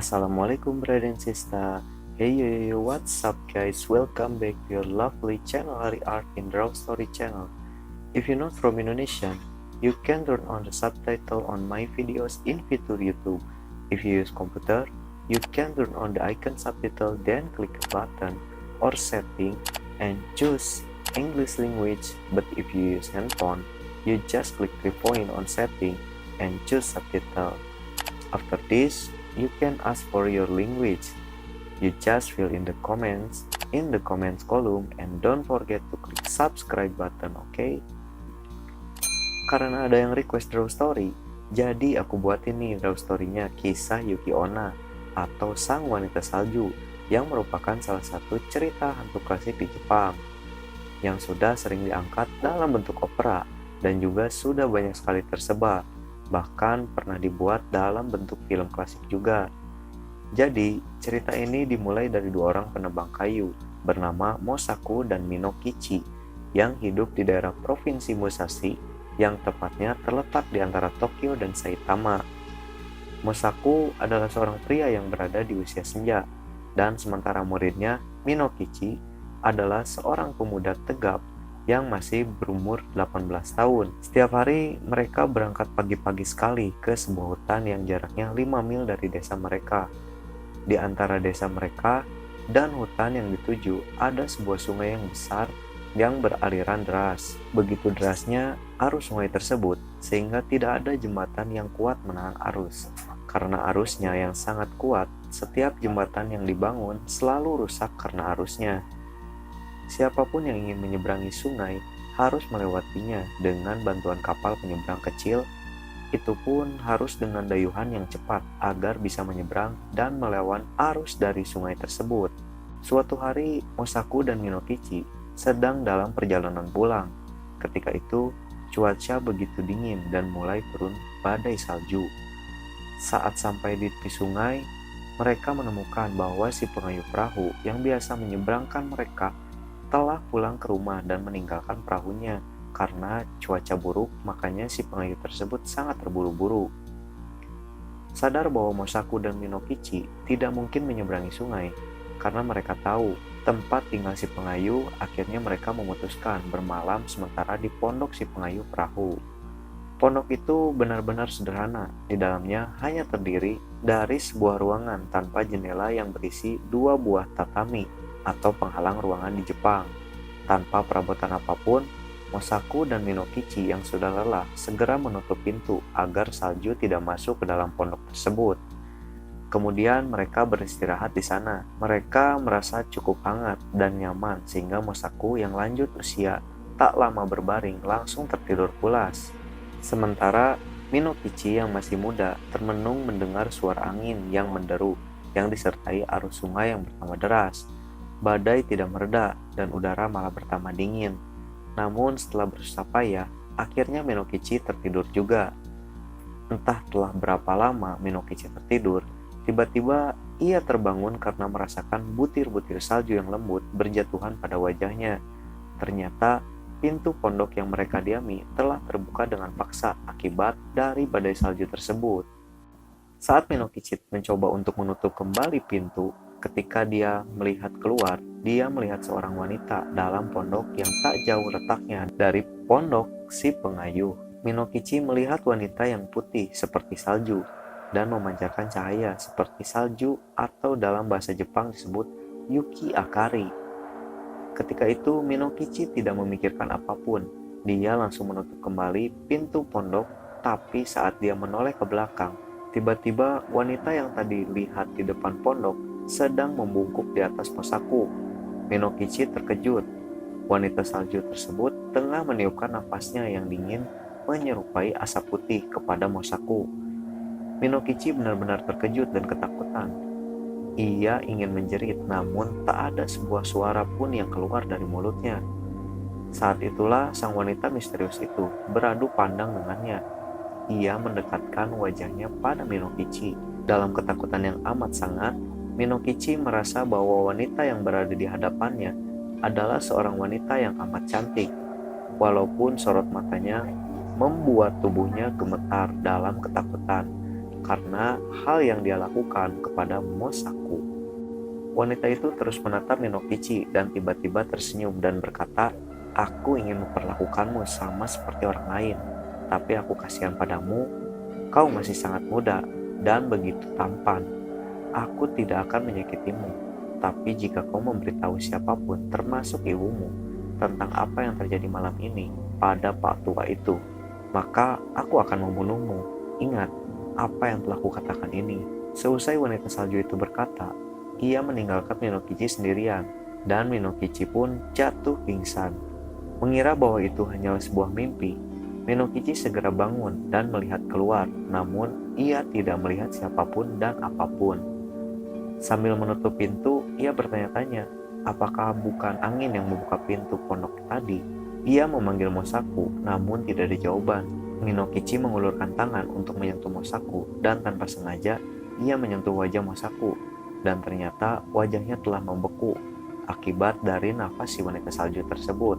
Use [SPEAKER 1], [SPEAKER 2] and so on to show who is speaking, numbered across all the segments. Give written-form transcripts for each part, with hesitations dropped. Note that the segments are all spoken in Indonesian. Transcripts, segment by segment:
[SPEAKER 1] Assalamualaikum brother and sister. Hey yo, what's up guys? Welcome back to your lovely channel Hari Art in Draw Story channel. If you're not from Indonesia, you can turn on the subtitle on my videos in fitur YouTube. If you use computer, you can turn on the icon subtitle, then click a button or setting and choose English language. But if you use handphone, you just click 3 point on setting and choose subtitle. After this, you can ask for your language. You just fill in the comments column and don't forget to click subscribe button, okay? Karena ada yang request draw story, jadi aku buat ini draw story-nya kisah Yuki Onna atau Sang Wanita Salju yang merupakan salah satu cerita hantu klasik di Jepang yang sudah sering diangkat dalam bentuk opera dan juga sudah banyak sekali tersebar. Bahkan pernah dibuat dalam bentuk film klasik juga. Jadi, cerita ini dimulai dari dua orang penebang kayu bernama Mosaku dan Minokichi yang hidup di daerah provinsi Musashi yang tepatnya terletak di antara Tokyo dan Saitama. Mosaku adalah seorang pria yang berada di usia senja, dan sementara muridnya Minokichi adalah seorang pemuda tegap yang masih berumur 18 tahun. Setiap hari mereka berangkat pagi-pagi sekali ke sebuah hutan yang jaraknya 5 mil dari desa mereka. Di antara desa mereka dan hutan yang dituju ada sebuah sungai yang besar yang beraliran deras. Begitu derasnya arus sungai tersebut sehingga tidak ada jembatan yang kuat menahan arus. Karena arusnya yang sangat kuat, setiap jembatan yang dibangun selalu rusak karena arusnya. Siapapun yang ingin menyeberangi sungai harus melewatinya dengan bantuan kapal penyeberang kecil, itu pun harus dengan dayuhan yang cepat agar bisa menyeberang dan melawan arus dari sungai tersebut. Suatu hari, Mosaku dan Minokichi sedang dalam perjalanan pulang. Ketika itu, cuaca begitu dingin dan mulai turun badai salju. Saat sampai di tepi sungai, mereka menemukan bahwa si pengayuh perahu yang biasa menyeberangkan mereka telah pulang ke rumah dan meninggalkan perahunya karena cuaca buruk, makanya si pengayuh tersebut sangat terburu-buru. Sadar bahwa Mosaku dan Minokichi tidak mungkin menyeberangi sungai karena mereka tahu tempat tinggal si pengayuh, akhirnya mereka memutuskan bermalam sementara di pondok si pengayuh perahu. Pondok itu benar-benar sederhana, di dalamnya hanya terdiri dari sebuah ruangan tanpa jendela yang berisi 2 buah tatami atau penghalang ruangan di Jepang. Tanpa perabotan apapun, Mosaku dan Minokichi yang sudah lelah segera menutup pintu agar salju tidak masuk ke dalam pondok tersebut. Kemudian mereka beristirahat di sana. Mereka merasa cukup hangat dan nyaman sehingga Mosaku yang lanjut usia tak lama berbaring langsung tertidur pulas. Sementara Minokichi yang masih muda termenung mendengar suara angin yang menderu yang disertai arus sungai yang bertambah deras. Badai tidak mereda dan udara malah bertambah dingin. Namun setelah berusaha payah, akhirnya Minokichi tertidur juga. Entah telah berapa lama Minokichi tertidur, tiba-tiba ia terbangun karena merasakan butir-butir salju yang lembut berjatuhan pada wajahnya. Ternyata pintu pondok yang mereka diami telah terbuka dengan paksa akibat dari badai salju tersebut. Saat Minokichi mencoba untuk menutup kembali pintu, ketika dia melihat keluar, dia melihat seorang wanita dalam pondok yang tak jauh letaknya dari pondok si pengayuh. Minokichi melihat wanita yang putih seperti salju dan memancarkan cahaya seperti salju atau dalam bahasa Jepang disebut Yuki Akari. Ketika itu Minokichi tidak memikirkan apapun. Dia langsung menutup kembali pintu pondok, tapi saat dia menoleh ke belakang, tiba-tiba wanita yang tadi lihat di depan pondok sedang membungkuk di atas Mosaku. Minokichi terkejut. Wanita salju tersebut tengah meniupkan napasnya yang dingin menyerupai asap putih kepada Mosaku. Minokichi benar-benar terkejut dan ketakutan. Ia ingin menjerit, namun tak ada sebuah suara pun yang keluar dari mulutnya. Saat itulah sang wanita misterius itu beradu pandang dengannya. Ia mendekatkan wajahnya pada Minokichi. Dalam ketakutan yang amat sangat, Minokichi merasa bahwa wanita yang berada di hadapannya adalah seorang wanita yang amat cantik, walaupun sorot matanya membuat tubuhnya gemetar dalam ketakutan. karena hal yang dia lakukan kepada Mosaku. Wanita itu terus menatap Minokichi dan tiba-tiba tersenyum dan berkata, "Aku ingin memperlakukanmu sama seperti orang lain, tapi aku kasihan padamu. Kau masih sangat muda dan begitu tampan. Aku tidak akan menyakitimu, tapi jika kau memberitahu siapapun, termasuk ibumu, tentang apa yang terjadi malam ini pada Pak Tua itu, maka aku akan membunuhmu. Ingat apa yang telah kukatakan ini." Seusai wanita salju itu berkata, ia meninggalkan Minokichi sendirian, dan Minokichi pun jatuh pingsan. Mengira bahwa itu hanyalah sebuah mimpi, Minokichi segera bangun dan melihat keluar, namun ia tidak melihat siapapun dan apapun. Sambil menutup pintu, ia bertanya-tanya, apakah bukan angin yang membuka pintu pondok tadi? Ia memanggil Mosaku, namun tidak ada jawaban. Minokichi mengulurkan tangan untuk menyentuh Mosaku, dan tanpa sengaja, ia menyentuh wajah Mosaku, dan ternyata wajahnya telah membeku akibat dari nafas si wanita salju tersebut.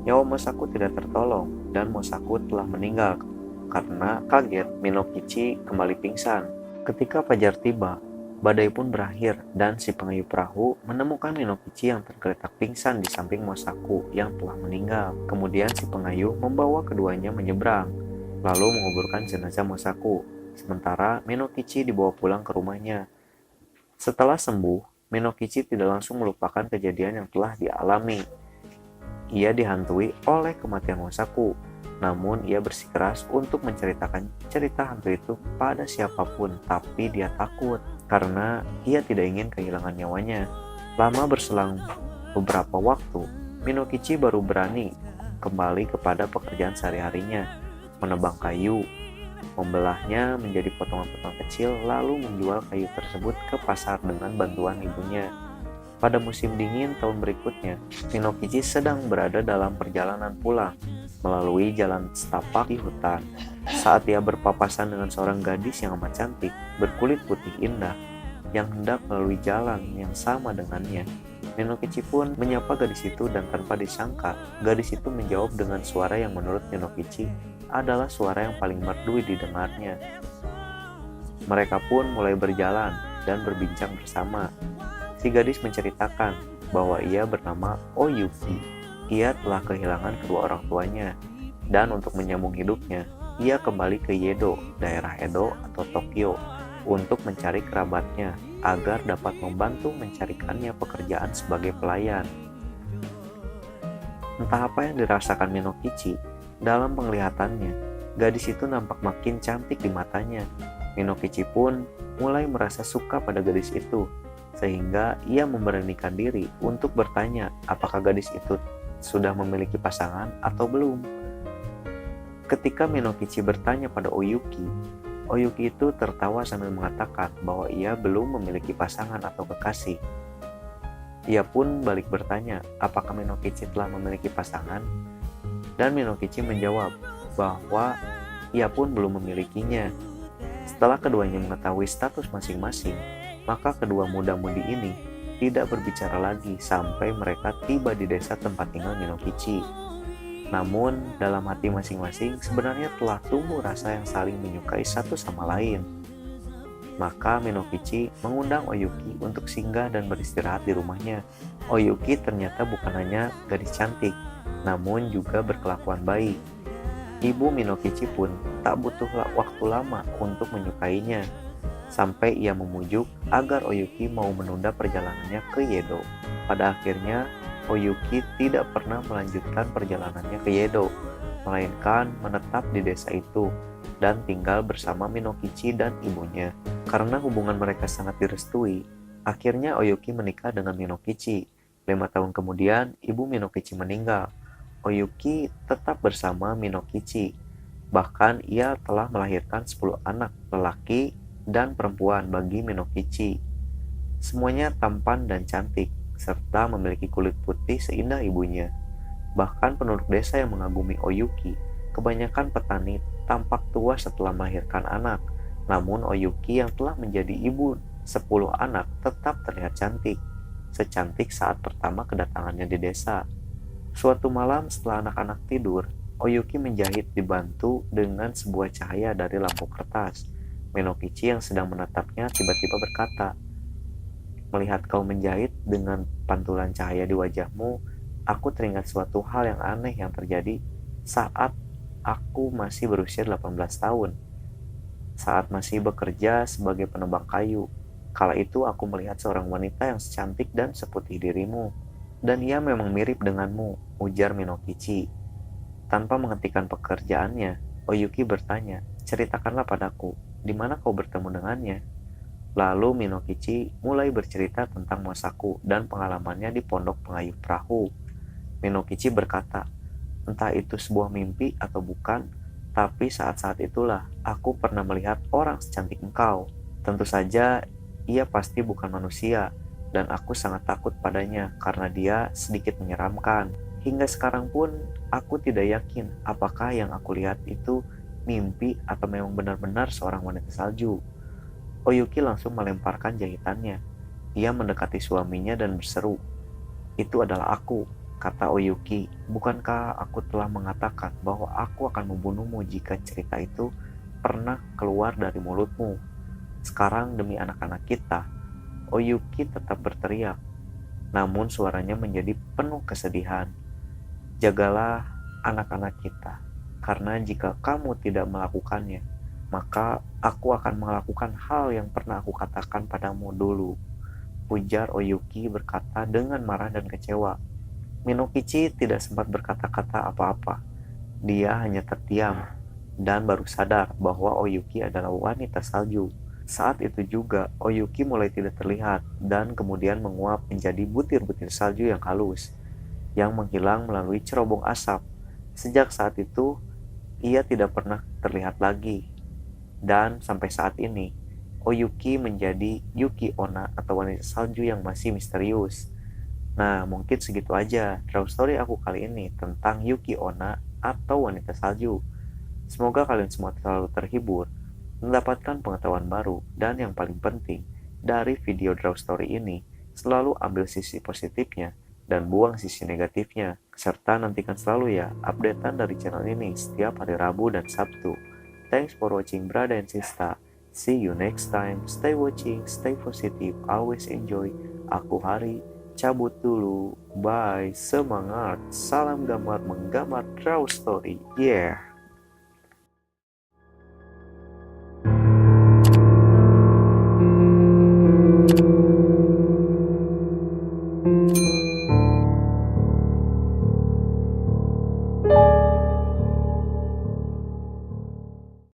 [SPEAKER 1] Nyawa Mosaku tidak tertolong, dan Mosaku telah meninggal. Karena kaget, Minokichi kembali pingsan. Ketika fajar tiba, badai pun berakhir, dan si pengayuh perahu menemukan Minokichi yang tergeletak pingsan di samping Mosaku yang telah meninggal. Kemudian si pengayuh membawa keduanya menyeberang, lalu menguburkan jenazah Mosaku. Sementara Minokichi dibawa pulang ke rumahnya. Setelah sembuh, Minokichi tidak langsung melupakan kejadian yang telah dialami. Ia dihantui oleh kematian Mosaku, namun ia bersikeras untuk menceritakan cerita hantu itu pada siapapun, tapi dia takut karena ia tidak ingin kehilangan nyawanya. Lama berselang beberapa waktu, Minokichi baru berani kembali kepada pekerjaan sehari-harinya, menebang kayu, membelahnya menjadi potongan-potongan kecil, lalu menjual kayu tersebut ke pasar dengan bantuan ibunya. Pada musim dingin tahun berikutnya, Minokichi sedang berada dalam perjalanan pulang melalui jalan setapak di hutan. Saat ia berpapasan dengan seorang gadis yang amat cantik, berkulit putih indah, yang hendak melalui jalan yang sama dengannya. Minokichi pun menyapa gadis itu, dan tanpa disangka, gadis itu menjawab dengan suara yang menurut Minokichi adalah suara yang paling merdu didengarnya. Mereka pun mulai berjalan dan berbincang bersama. Si gadis menceritakan bahwa ia bernama Oyuki. Ia telah kehilangan kedua orang tuanya, dan untuk menyambung hidupnya, ia kembali ke Yedo, daerah Edo atau Tokyo, untuk mencari kerabatnya agar dapat membantu mencarikannya pekerjaan sebagai pelayan. Entah apa yang dirasakan Minokichi, dalam penglihatannya, gadis itu nampak makin cantik di matanya. Minokichi pun mulai merasa suka pada gadis itu, sehingga ia memberanikan diri untuk bertanya apakah gadis itu sudah memiliki pasangan atau belum. Ketika Minokichi bertanya pada Oyuki, Oyuki itu tertawa sambil mengatakan bahwa ia belum memiliki pasangan atau kekasih. Ia pun balik bertanya apakah Minokichi telah memiliki pasangan, dan Minokichi menjawab bahwa ia pun belum memilikinya. Setelah keduanya mengetahui status masing-masing, maka kedua muda-mudi ini tidak berbicara lagi sampai mereka tiba di desa tempat tinggal Minokichi. Namun, dalam hati masing-masing sebenarnya telah tumbuh rasa yang saling menyukai satu sama lain. Maka Minokichi mengundang Oyuki untuk singgah dan beristirahat di rumahnya. Oyuki ternyata bukan hanya gadis cantik, namun juga berkelakuan baik. Ibu Minokichi pun tak butuh waktu lama untuk menyukainya, sampai ia memujuk agar Oyuki mau menunda perjalanannya ke Yedo. Pada akhirnya, Oyuki tidak pernah melanjutkan perjalanannya ke Yedo, melainkan menetap di desa itu dan tinggal bersama Minokichi dan ibunya. Karena hubungan mereka sangat direstui, akhirnya Oyuki menikah dengan Minokichi. 5 tahun kemudian, ibu Minokichi meninggal. Oyuki tetap bersama Minokichi. Bahkan ia telah melahirkan 10 anak lelaki dan perempuan bagi Minokichi. Semuanya tampan dan cantik, serta memiliki kulit putih seindah ibunya. Bahkan penduduk desa yang mengagumi Oyuki, kebanyakan petani tampak tua setelah melahirkan anak. Namun Oyuki yang telah menjadi ibu 10 anak tetap terlihat cantik, secantik saat pertama kedatangannya di desa. Suatu malam setelah anak-anak tidur, Oyuki menjahit dibantu dengan sebuah cahaya dari lampu kertas. Minokichi yang sedang menatapnya tiba-tiba berkata, "Melihat kau menjahit dengan pantulan cahaya di wajahmu, aku teringat suatu hal yang aneh yang terjadi saat aku masih berusia 18 tahun. Saat masih bekerja sebagai penebang kayu. Kala itu aku melihat seorang wanita yang secantik dan seputih dirimu. Dan ia memang mirip denganmu," ujar Minokichi. Tanpa menghentikan pekerjaannya, Oyuki bertanya, "Ceritakanlah padaku, di mana kau bertemu dengannya?" Lalu Minokichi mulai bercerita tentang masaku dan pengalamannya di pondok pengayuh perahu. Minokichi berkata, "Entah itu sebuah mimpi atau bukan, tapi saat-saat itulah aku pernah melihat orang secantik engkau. Tentu saja ia pasti bukan manusia, dan aku sangat takut padanya karena dia sedikit menyeramkan. Hingga sekarang pun aku tidak yakin apakah yang aku lihat itu mimpi atau memang benar-benar seorang wanita salju." Oyuki langsung melemparkan jahitannya. Ia mendekati suaminya dan berseru, "Itu adalah aku," kata Oyuki. "Bukankah aku telah mengatakan bahwa aku akan membunuhmu jika cerita itu pernah keluar dari mulutmu? Sekarang demi anak-anak kita." Oyuki tetap berteriak, namun suaranya menjadi penuh kesedihan. "Jagalah anak-anak kita, karena jika kamu tidak melakukannya, maka aku akan melakukan hal yang pernah aku katakan padamu dulu," ujar Oyuki berkata dengan marah dan kecewa. Minokichi tidak sempat berkata-kata apa-apa. Dia hanya terdiam dan baru sadar bahwa Oyuki adalah wanita salju. Saat itu juga, Oyuki mulai tidak terlihat dan kemudian menguap menjadi butir-butir salju yang halus, yang menghilang melalui cerobong asap. Sejak saat itu, ia tidak pernah terlihat lagi. Dan sampai saat ini, Oyuki menjadi Yuki Onna atau wanita salju yang masih misterius. Nah, mungkin segitu aja draw story aku kali ini tentang Yuki Onna atau wanita salju. Semoga kalian semua selalu terhibur, mendapatkan pengetahuan baru, dan yang paling penting, dari video draw story ini, selalu ambil sisi positifnya dan buang sisi negatifnya. Serta nantikan selalu ya updatean dari channel ini setiap hari Rabu dan Sabtu. Thanks for watching brother and sister. See you next time. Stay watching, stay positive, always enjoy. Aku Hari, cabut dulu. Bye, semangat. Salam gambar menggambar draw story. Yeah.